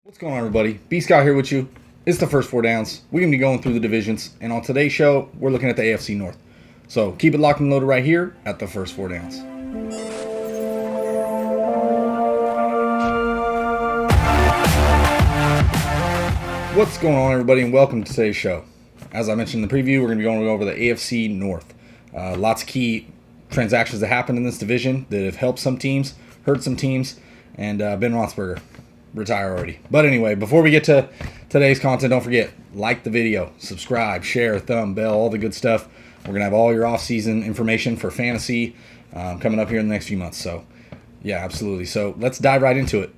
What's going on, everybody? B Scott here with you. It's the first four downs. We're going to be going through the divisions, and on today's show, we're looking at the AFC North. So keep it locked and loaded right here at the first four downs. What's going on, everybody, and welcome to today's show. As I mentioned in the preview, we're going to be going over the AFC North. Lots of key transactions that happened in this division that have helped some teams, hurt some teams, and Ben Roethlisberger retire already. But anyway, before we get to today's content, don't forget, like the video, subscribe, share, thumb, bell, all the good stuff. We're going to have all your off-season information for fantasy coming up here in the next few months. So, yeah, absolutely. So let's dive right into it.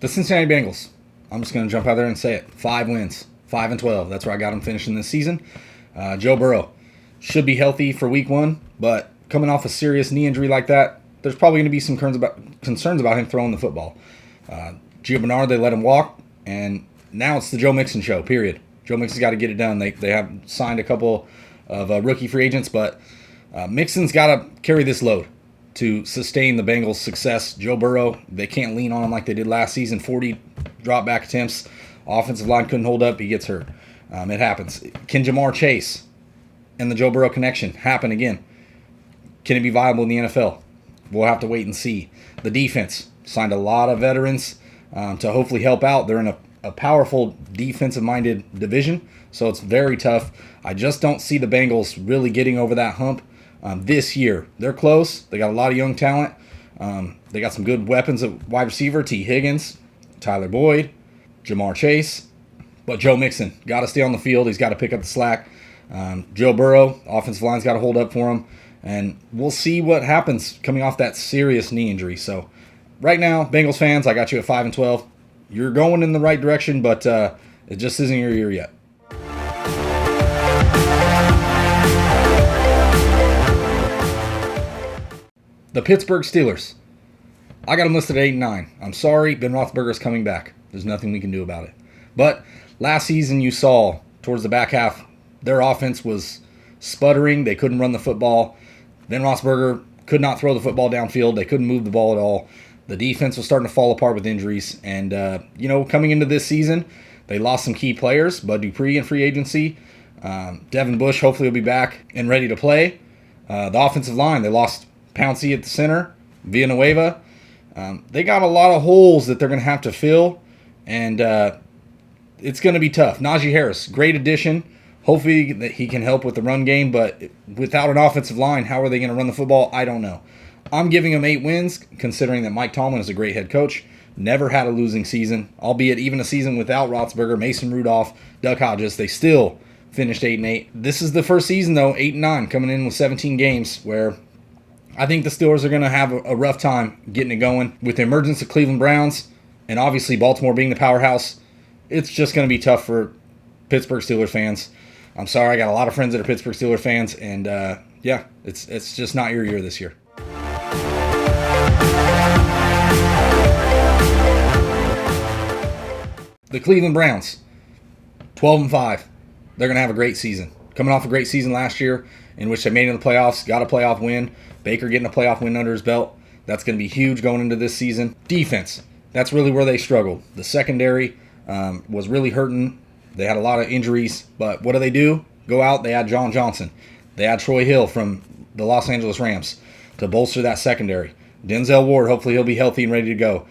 The Cincinnati Bengals. I'm just going to jump out there and say it. 5 wins, 5-12. That's where I got them finishing this season. Joe Burrow should be healthy for week 1, but coming off a serious knee injury like that, there's probably going to be some concerns about him throwing the football. Gio Bernard, they let him walk, and now it's the Joe Mixon show, period. Joe Mixon's got to get it done. They have signed a couple of rookie free agents, but Mixon's got to carry this load to sustain the Bengals' success. Joe Burrow, they can't lean on him like they did last season. 40 drop-back attempts. Offensive line couldn't hold up. He gets hurt. It happens. Can Jamar Chase and the Joe Burrow connection happen again? Can it be viable in the NFL? We'll have to wait and see. The defense signed a lot of veterans to hopefully help out. They're in a powerful defensive-minded division, so it's very tough. I just don't see the Bengals really getting over that hump this year. They're close. They got a lot of young talent. They got some good weapons at wide receiver. T. Higgins, Tyler Boyd, Jamar Chase. But Joe Mixon, got to stay on the field. He's got to pick up the slack. Joe Burrow, offensive line's got to hold up for him. And we'll see what happens coming off that serious knee injury. So right now, Bengals fans, I got you at 5-12. You're going in the right direction, but it just isn't your year yet. The Pittsburgh Steelers. I got them listed at 8-9. I'm sorry, Ben Roethlisberger's coming back. There's nothing we can do about it. But last season you saw, towards the back half, their offense was sputtering. They couldn't run the football. Ben Roethlisberger could not throw the football downfield. They couldn't move the ball at all. The defense was starting to fall apart with injuries. And, coming into this season, they lost some key players. Bud Dupree in free agency. Devin Bush hopefully will be back and ready to play. The offensive line, they lost Pouncey at the center. Villanueva. They got a lot of holes that they're going to have to fill. And it's going to be tough. Najee Harris, great addition. Hopefully that he can help with the run game, but without an offensive line, how are they going to run the football? I don't know. I'm giving them 8 wins, considering that Mike Tomlin is a great head coach. Never had a losing season, albeit even a season without Roethlisberger, Mason Rudolph, Doug Hodges. They still finished 8-8. This is the first season, though, 8-9, coming in with 17 games, where I think the Steelers are going to have a rough time getting it going. With the emergence of Cleveland Browns, and obviously Baltimore being the powerhouse, it's just going to be tough for Pittsburgh Steelers fans. I'm sorry, I got a lot of friends that are Pittsburgh Steelers fans, and it's just not your year this year. The Cleveland Browns, 12-5. They're going to have a great season. Coming off a great season last year, in which they made it in the playoffs, got a playoff win. Baker getting a playoff win under his belt. That's going to be huge going into this season. Defense, that's really where they struggled. The secondary was really hurting. They had a lot of injuries, but what do? Go out, they add John Johnson. They add Troy Hill from the Los Angeles Rams to bolster that secondary. Denzel Ward, hopefully he'll be healthy and ready to go.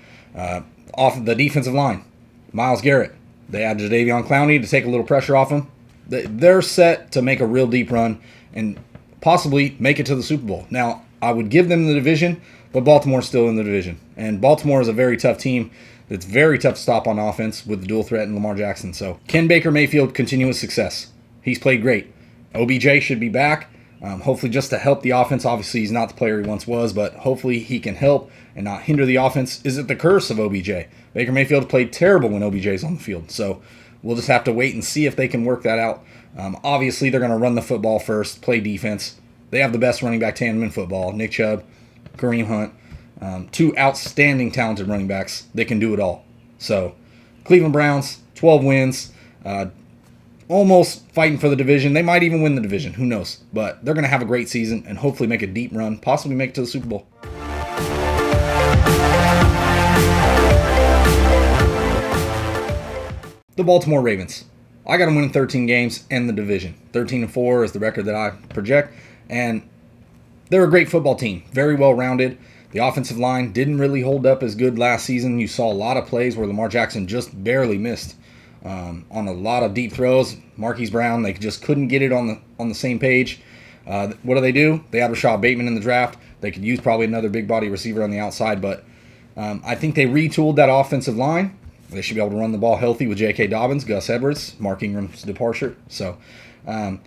Off the defensive line, Myles Garrett. They add Jadeveon Clowney to take a little pressure off him. They're set to make a real deep run and possibly make it to the Super Bowl. Now, I would give them the division, but Baltimore's still in the division. And Baltimore is a very tough team. It's very tough to stop on offense with the dual threat and Lamar Jackson. So, can Baker Mayfield continue his success? He's played great. OBJ should be back, hopefully just to help the offense. Obviously, he's not the player he once was, but hopefully he can help and not hinder the offense. Is it the curse of OBJ? Baker Mayfield played terrible when OBJ's on the field. So, we'll just have to wait and see if they can work that out. Obviously, they're going to run the football first, play defense. They have the best running back tandem in football, Nick Chubb, Kareem Hunt. 2 outstanding, talented running backs that can do it all. So, Cleveland Browns, 12 wins. almost fighting for the division. They might even win the division. Who knows? But they're going to have a great season and hopefully make a deep run, possibly make it to the Super Bowl. The Baltimore Ravens. I got them winning 13 games and the division. 13-4 is the record that I project. And they're a great football team. Very well-rounded. The offensive line didn't really hold up as good last season. You saw a lot of plays where Lamar Jackson just barely missed on a lot of deep throws. Marquise Brown, they just couldn't get it on the same page. What do? They had Rashad Bateman in the draft. They could use probably another big body receiver on the outside, but I think they retooled that offensive line. They should be able to run the ball healthy with J.K. Dobbins, Gus Edwards, Mark Ingram's departure. So that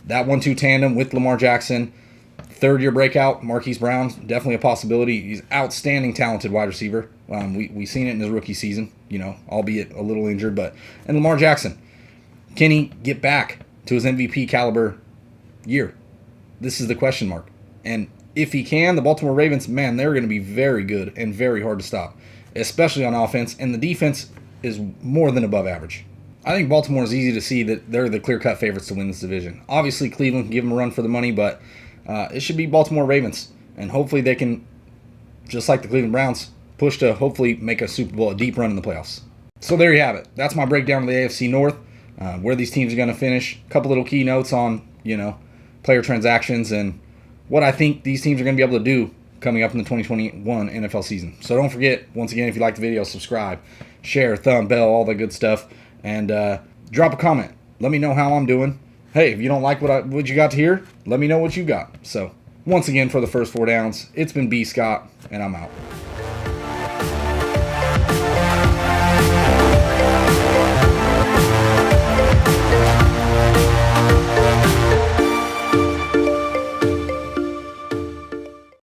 1-2 tandem with Lamar Jackson, third-year breakout, Marquise Brown, definitely a possibility. He's outstanding, talented wide receiver. We've seen it in his rookie season, albeit a little injured. And Lamar Jackson, can he get back to his MVP caliber year? This is the question mark. And if he can, the Baltimore Ravens, man, they're going to be very good and very hard to stop, especially on offense. And the defense is more than above average. I think Baltimore is easy to see that they're the clear-cut favorites to win this division. Obviously, Cleveland can give them a run for the money, but it should be Baltimore Ravens. And hopefully they can, just like the Cleveland Browns, push to hopefully make a Super Bowl, a deep run in the playoffs. So there you have it. That's my breakdown of the AFC North, where these teams are going to finish. A couple little key notes on, player transactions and what I think these teams are going to be able to do coming up in the 2021 NFL season. So don't forget, once again, if you like the video, subscribe, share, thumb, bell, all that good stuff, and drop a comment. Let me know how I'm doing. Hey, if you don't like what you got to hear, let me know what you got. So once again, for the first 4 downs, it's been B. Scott, and I'm out.